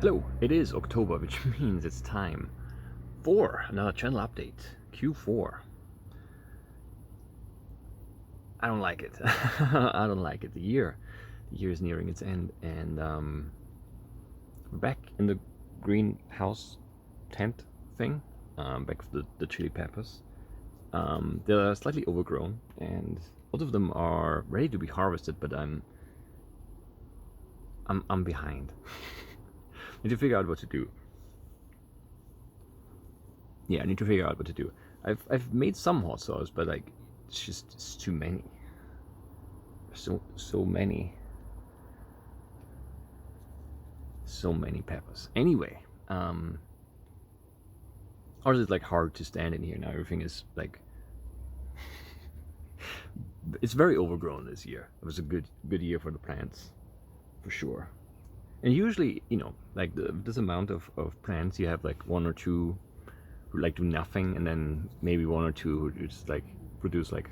Hello, it is October, which means it's time for another channel update, Q4. I don't like it. I don't like it. The year is nearing its end, and we're back in the greenhouse tent thing, back with the chili peppers. They're slightly overgrown, and both of them are ready to be harvested, but I'm behind. I need to figure out what to do. Yeah, I need to figure out what to do. I've made some hot sauce, but like it's too many. So many peppers. Anyway, ours is like hard to stand in here now. Everything is like it's very overgrown this year. It was a good year for the plants, for sure. And usually, like this amount of plants, you have like one or two who like do nothing, and then maybe one or two who just like produce like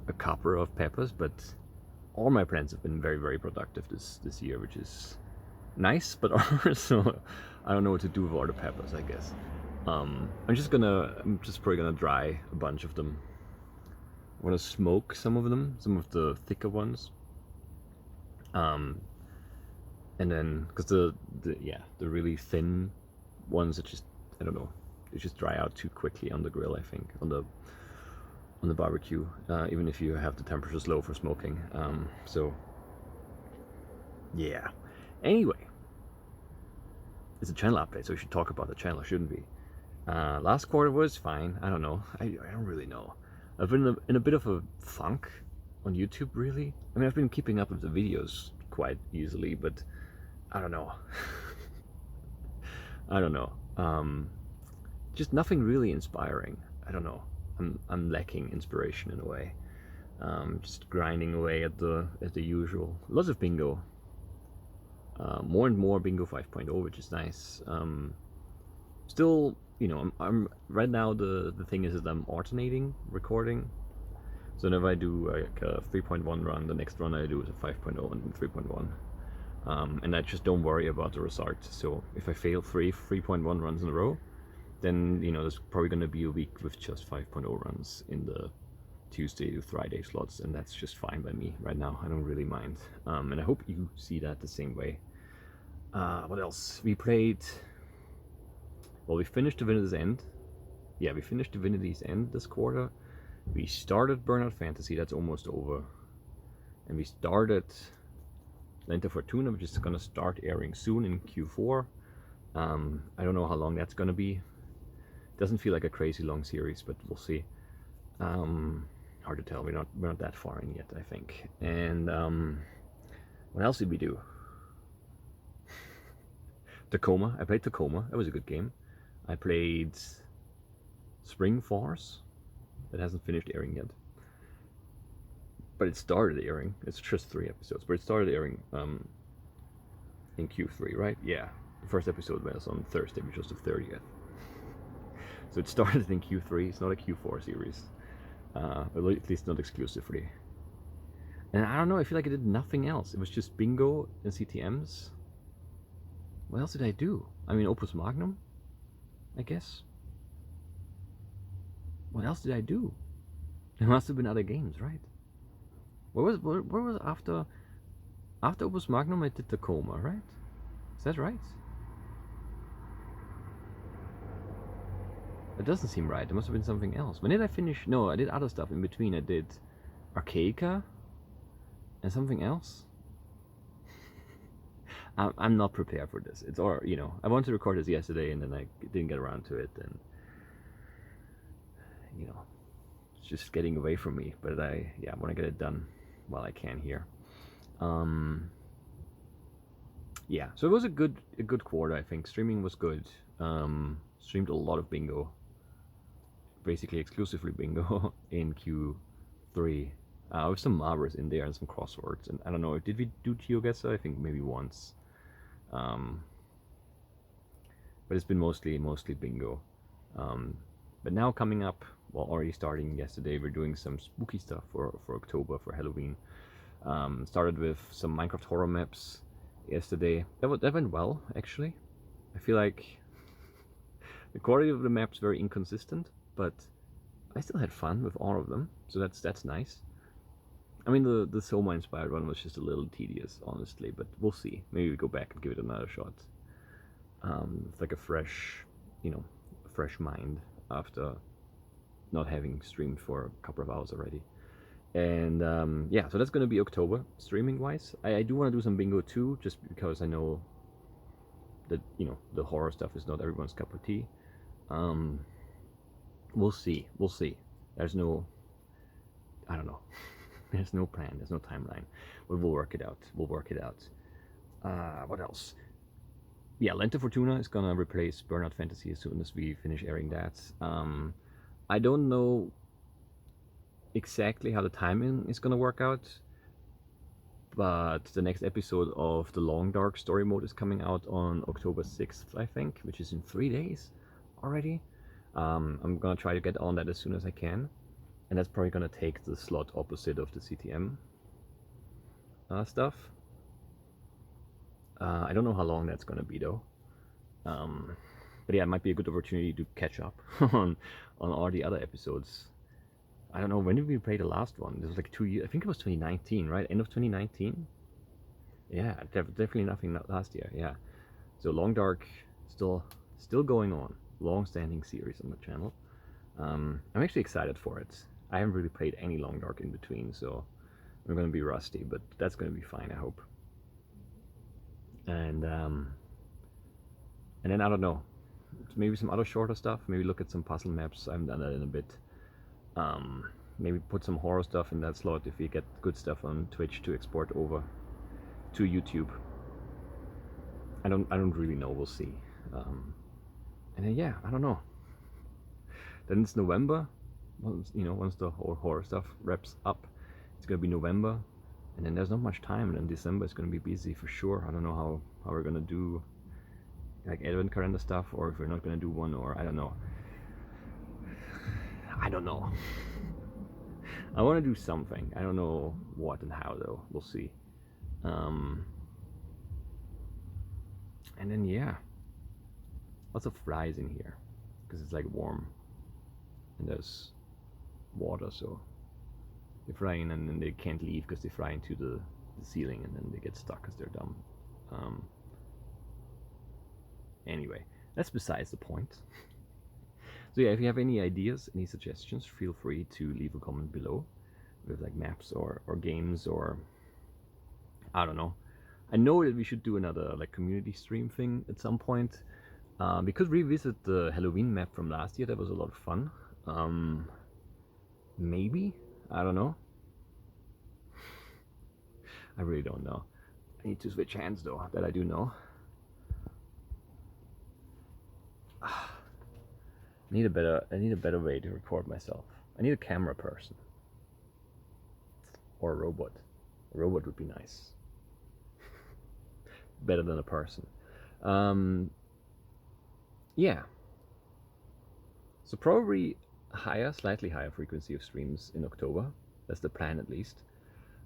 a copper of peppers. But all my plants have been very productive this year, which is nice, but also I don't know what to do with all the peppers, I guess. I'm just probably gonna dry a bunch of them. I want to smoke some of them, some of the thicker ones. And then, because the really thin ones that just, I don't know, they just dry out too quickly on the grill, I think, on the barbecue, even if you have the temperatures low for smoking. So yeah. Anyway, it's a channel update, so we should talk about the channel, shouldn't we? Last quarter was fine. I don't know. I don't really know. I've been in a bit of a funk on YouTube, really. I mean, I've been keeping up with the videos quite easily, but I don't know. I don't know. Just nothing really inspiring. I don't know. I'm lacking inspiration in a way. Just grinding away at the usual. Lots of bingo. More and more bingo 5.0, which is nice. Still, I'm right now. The thing is that I'm alternating recording. So whenever I do like a 3.1 run, the next run I do is a 5.0 and 3.1. And I just don't worry about the result. So if I fail 3.1 runs in a row, then there's probably going to be a week with just 5.0 runs in the Tuesday to Friday slots, and that's just fine by me right now. I don't really mind, and I hope you see that the same way. What else? We played. Well, we finished Divinity's End. Yeah, we finished Divinity's End this quarter. We started Burnout Fantasy. That's almost over, and we started Lente Fortuna, which is gonna start airing soon in Q4. I don't know how long that's gonna be. Doesn't feel like a crazy long series, but we'll see. Hard to tell. We're not that far in yet, I think. And what else did we do? Tacoma. I played Tacoma. That was a good game. I played Spring Force. That hasn't finished airing yet, but it started airing. It's just 3 episodes, but it started airing in Q3, right? Yeah, the first episode was on Thursday, which was the 30th. So it started in Q3. It's not a Q4 series, at least not exclusively. And I don't know. I feel like I did nothing else. It was just bingo and CTMs. What else did I do? I mean, Opus Magnum, I guess. What else did I do? There must have been other games, right? Where was after Opus Magnum? I did Tacoma, right? Is that right? That doesn't seem right. There must have been something else. When did I finish? No, I did other stuff in between. I did Archaica and something else. I'm not prepared for this. It's I wanted to record this yesterday, and then I didn't get around to it, and it's just getting away from me. But I want to get it done while I can here. Yeah, so it was a good quarter, I think. Streaming was good. Streamed a lot of bingo, basically exclusively bingo in Q3. With some Mavers in there and some crosswords, and I don't know, did we do GeoGuessr? I think maybe once. But it's been mostly bingo. But now coming up, well, already starting yesterday, we're doing some spooky stuff for October, for Halloween. Started with some Minecraft horror maps, yesterday. That went well, actually. I feel like the quality of the map's very inconsistent, but I still had fun with all of them, so that's nice. I mean, the Soma inspired one was just a little tedious, honestly, but we'll see. Maybe we go back and give it another shot. It's like a fresh, fresh mind after not having streamed for a couple of hours already. And yeah, so that's going to be October, streaming wise. I do want to do some bingo too, just because I know that, the horror stuff is not everyone's cup of tea. We'll see. We'll see. There's no, I don't know. There's no plan. There's no timeline. We'll work it out. We'll work it out. What else? Yeah, Lente Fortuna is gonna replace Burnout Fantasy as soon as we finish airing that. I don't know exactly how the timing is gonna work out, but the next episode of the Long Dark story mode is coming out on October 6th, I think, which is in 3 days already. I'm gonna try to get on that as soon as I can, and that's probably gonna take the slot opposite of the CTM stuff. I don't know how long that's gonna be though. But yeah, it might be a good opportunity to catch up on all the other episodes. I don't know, when did we play the last one? This was like 2 years. I think it was 2019, right? End of 2019. Yeah, definitely nothing last year. Yeah. So Long Dark still going on. Long-standing series on the channel. I'm actually excited for it. I haven't really played any Long Dark in between, so I'm gonna be rusty, but that's gonna be fine, I hope. And then I don't know, maybe some other shorter stuff. Maybe look at some puzzle maps. I haven't done that in a bit. Maybe put some horror stuff in that slot if we get good stuff on Twitch to export over to YouTube. I don't really know. We'll see. And then yeah, I don't know. Then it's November. Once the whole horror stuff wraps up, it's gonna be November, and then there's not much time. And then December is gonna be busy for sure. I don't know how we're gonna do like advent calendar stuff, or if we're not gonna do one, or I don't know. I want to do something. I don't know what and how though. We'll see. And then yeah, lots of flies in here because it's like warm and there's water, so they fly in and then they can't leave because they fly into the ceiling and then they get stuck because they're dumb. Anyway, that's besides the point. So yeah, if you have any ideas, any suggestions, feel free to leave a comment below with like maps or games, or I don't know. I know that we should do another like community stream thing at some point. We could revisit the Halloween map from last year. That was a lot of fun. Maybe, I don't know. I really don't know. I need to switch hands though. That I do know. I need a better way to record myself. I need a camera person or a robot. A robot would be nice. Better than a person. Yeah. So probably slightly higher frequency of streams in October. That's the plan at least.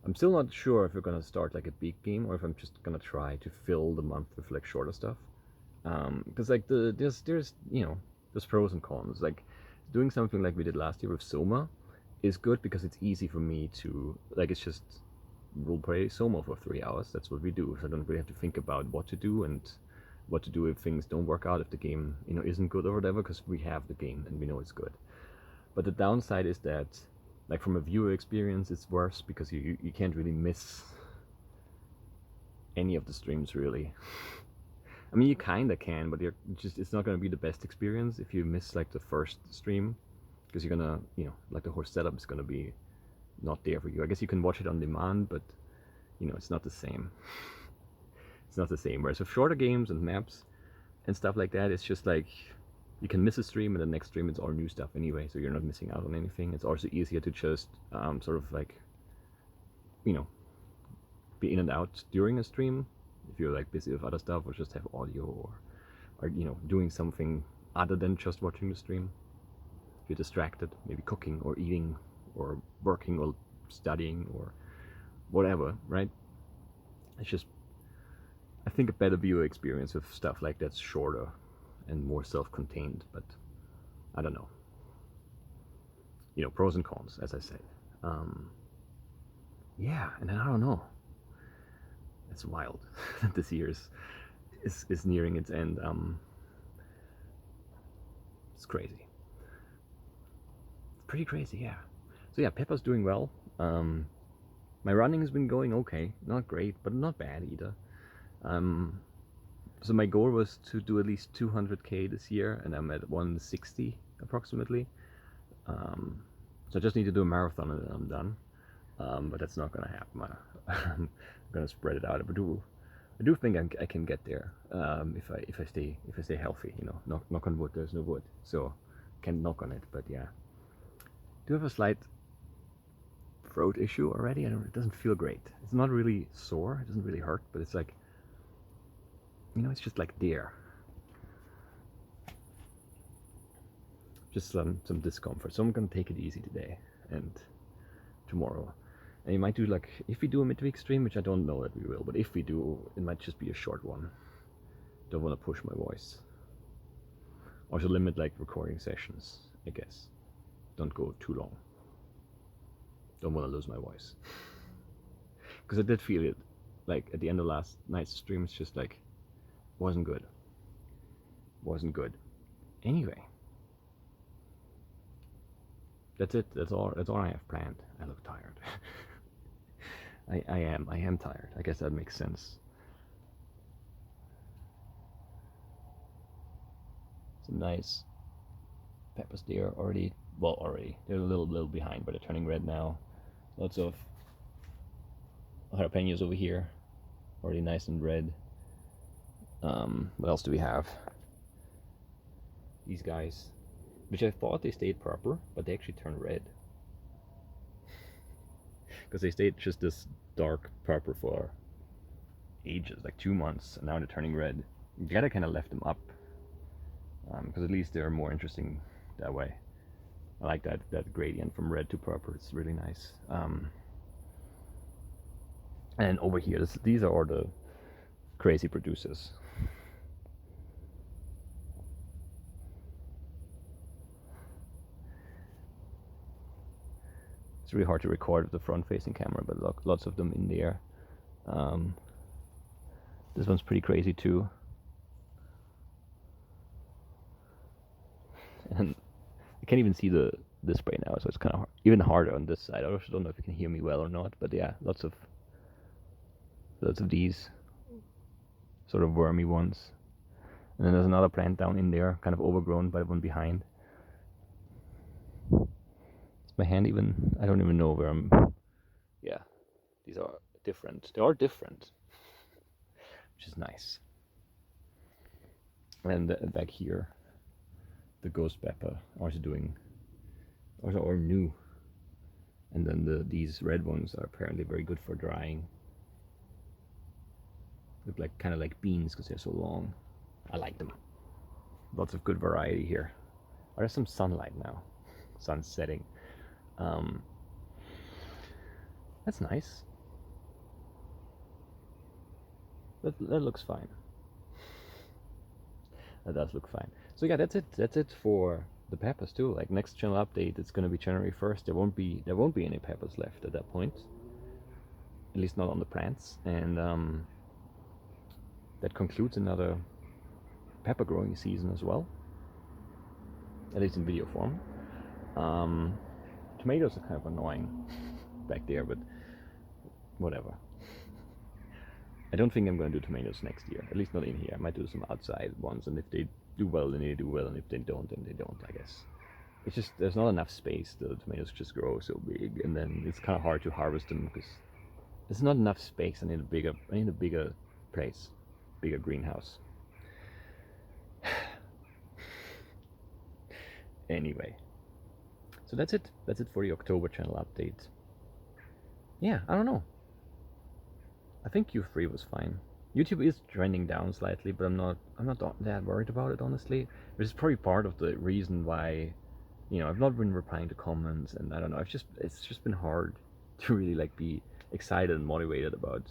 I'm still not sure if we're gonna start like a big game or if I'm just gonna try to fill the month with like shorter stuff. Because like there's there's pros and cons. Like doing something like we did last year with Soma is good because it's easy for me to like, it's just roleplay Soma for 3 hours. That's what we do. So I don't really have to think about what to do and what to do if things don't work out, if the game isn't good or whatever, because we have the game and we know it's good. But the downside is that like from a viewer experience it's worse because you can't really miss any of the streams really. I mean, you kinda can, but it's not gonna be the best experience if you miss like the first stream, because you're gonna, like the whole setup is gonna be not there for you. I guess you can watch it on demand, but it's not the same. It's not the same. Whereas with shorter games and maps and stuff like that, it's just like you can miss a stream and the next stream it's all new stuff anyway, so you're not missing out on anything. It's also easier to just sort of like, be in and out during a stream if you're like busy with other stuff, or just have audio, or doing something other than just watching the stream. If you're distracted, maybe cooking or eating or working or studying or whatever, right? It's just I think a better viewer experience with stuff like that's shorter and more self-contained, but I don't know. You know, pros and cons, as I said. Yeah, and then I don't know. It's wild that this year is nearing its end. It's crazy. It's pretty crazy, yeah. So yeah, Peppa's doing well. My running has been going okay, not great, but not bad either. So my goal was to do at least 200k this year, and I'm at 160 approximately. So I just need to do a marathon and then I'm done. But that's not gonna happen. I'm gonna spread it out. I do think I can get there if I stay healthy. You know, knock on wood. There's no wood, so can't knock on it. But yeah, do have a slight throat issue already. It doesn't feel great. It's not really sore. It doesn't really hurt, but it's like, you know, it's just like there. Just some discomfort. So I'm gonna take it easy today and tomorrow. And you might do like, if we do a midweek stream, which I don't know that we will, but if we do, it might just be a short one. Don't want to push my voice. Also limit like recording sessions, I guess. Don't go too long. Don't want to lose my voice. Because I did feel it, like at the end of last night's stream, it's just like, wasn't good. Wasn't good. Anyway. That's it. That's all I have planned. I look tired. I am tired. I guess that makes sense. Some nice peppers there already. Well, they're a little behind, but they're turning red now. Lots of jalapenos over here, already nice and red. What else do we have? These guys, which I thought they stayed proper, but they actually turned red. Because they stayed just this dark purple for ages, like 2 months, and now they're turning red. You gotta kind of left them up, because at least they're more interesting that way. I like that gradient from red to purple. It's really nice. And over here, these are all the crazy producers. It's really hard to record with the front-facing camera, but lots of them in there. This one's pretty crazy too. And I can't even see the display now, so it's kind of even harder on this side. I also don't know if you can hear me well or not, but yeah, lots of these sort of wormy ones. And then there's another plant down in there, kind of overgrown by the one behind. My hand even, I don't even know where I'm. Yeah, these are different. They are different, which is nice. And back here, the ghost pepper also are new. And then these red ones are apparently very good for drying. Look like kind of like beans because they're so long. I like them. Lots of good variety here. Oh, there's some sunlight now. Sun's setting. That's nice. That looks fine. That does look fine. So yeah, that's it for the peppers too. Like next channel update, it's gonna be January 1st. There won't be any peppers left at that point. At least not on the plants. And that concludes another pepper growing season as well. At least in video form. Tomatoes are kind of annoying back there, but whatever. I don't think I'm going to do tomatoes next year, at least not in here. I might do some outside ones, and if they do well, then they do well, and if they don't, then they don't, I guess. It's just, there's not enough space. The tomatoes just grow so big, and then it's kind of hard to harvest them because there's not enough space. I need a bigger place, bigger greenhouse. Anyway. So that's it. That's it for the October channel update. Yeah, I don't know. I think Q3 was fine. YouTube is trending down slightly, but I'm not that worried about it, honestly. Which is probably part of the reason why, you know, I've not been replying to comments, and I don't know. It's just been hard to really like be excited and motivated about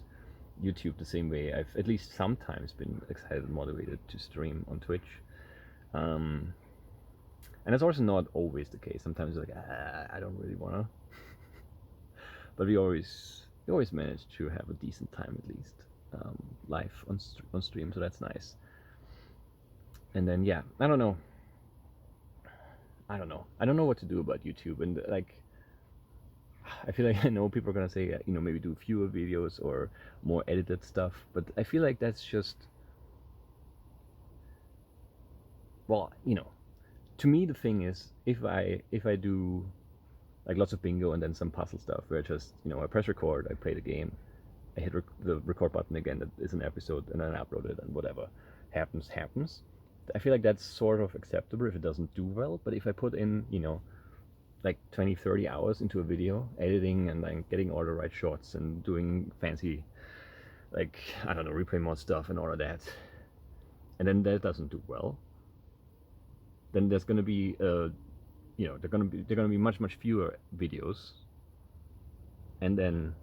YouTube the same way I've at least sometimes been excited and motivated to stream on Twitch. Um, and it's also not always the case. Sometimes it's like, I don't really wanna. But we always manage to have a decent time at least, live on stream, so that's nice. And then yeah, I don't know. I don't know what to do about YouTube, and like, I feel like I know people are gonna say, maybe do fewer videos or more edited stuff, but I feel like that's just, well, to me the thing is, if I do like lots of bingo and then some puzzle stuff where just I press record, I play the game, I hit the record button again, that is an episode, and then I upload it, and whatever happens. I feel like that's sort of acceptable if it doesn't do well, but if I put in like 20-30 hours into a video, editing and like getting all the right shots and doing fancy, like, I don't know, replay mod stuff and all of that, and then that doesn't do well, then there's gonna be they're gonna be much fewer videos, and then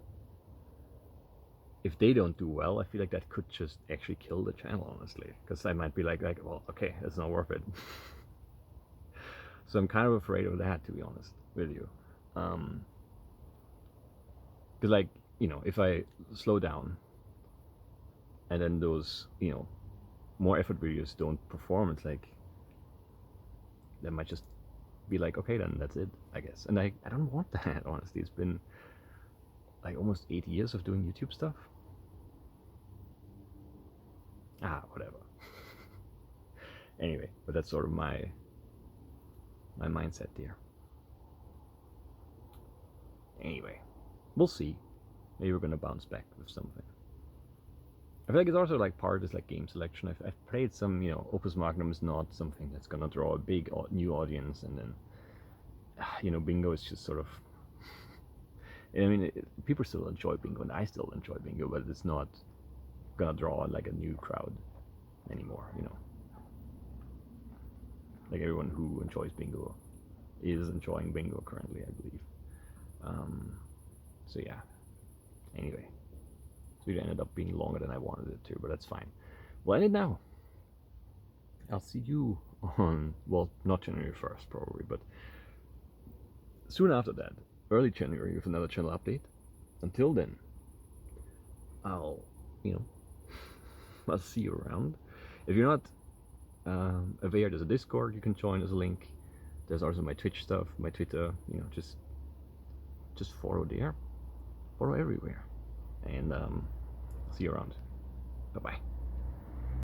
if they don't do well, I feel like that could just actually kill the channel, honestly, because I might be like, well, okay, that's not worth it. So I'm kind of afraid of that, to be honest with you, because like if I slow down and then those more effort videos don't perform, it's like that might just be like, okay, then that's it, I guess. And I don't want that, honestly. It's been like almost 8 years of doing YouTube stuff. Whatever. Anyway, but that's sort of my mindset there. Anyway, we'll see. Maybe we're gonna bounce back with something. I feel like it's also like part is like game selection. I've played some, Opus Magnum is not something that's gonna draw a big new audience, and then bingo is just sort of. I mean, people still enjoy bingo, and I still enjoy bingo, but it's not gonna draw like a new crowd anymore. Like everyone who enjoys bingo is enjoying bingo currently, I believe. So yeah. Anyway, so it ended up being longer than I wanted it to, but that's fine. We'll end it now. I'll see you on, well, not January 1st probably, but soon after that, early January, with another channel update. Until then, I'll see you around. If you're not aware, there's a Discord you can join. There's a link. There's also my Twitch stuff, my Twitter. Just follow there, follow everywhere, and see you around. Bye bye.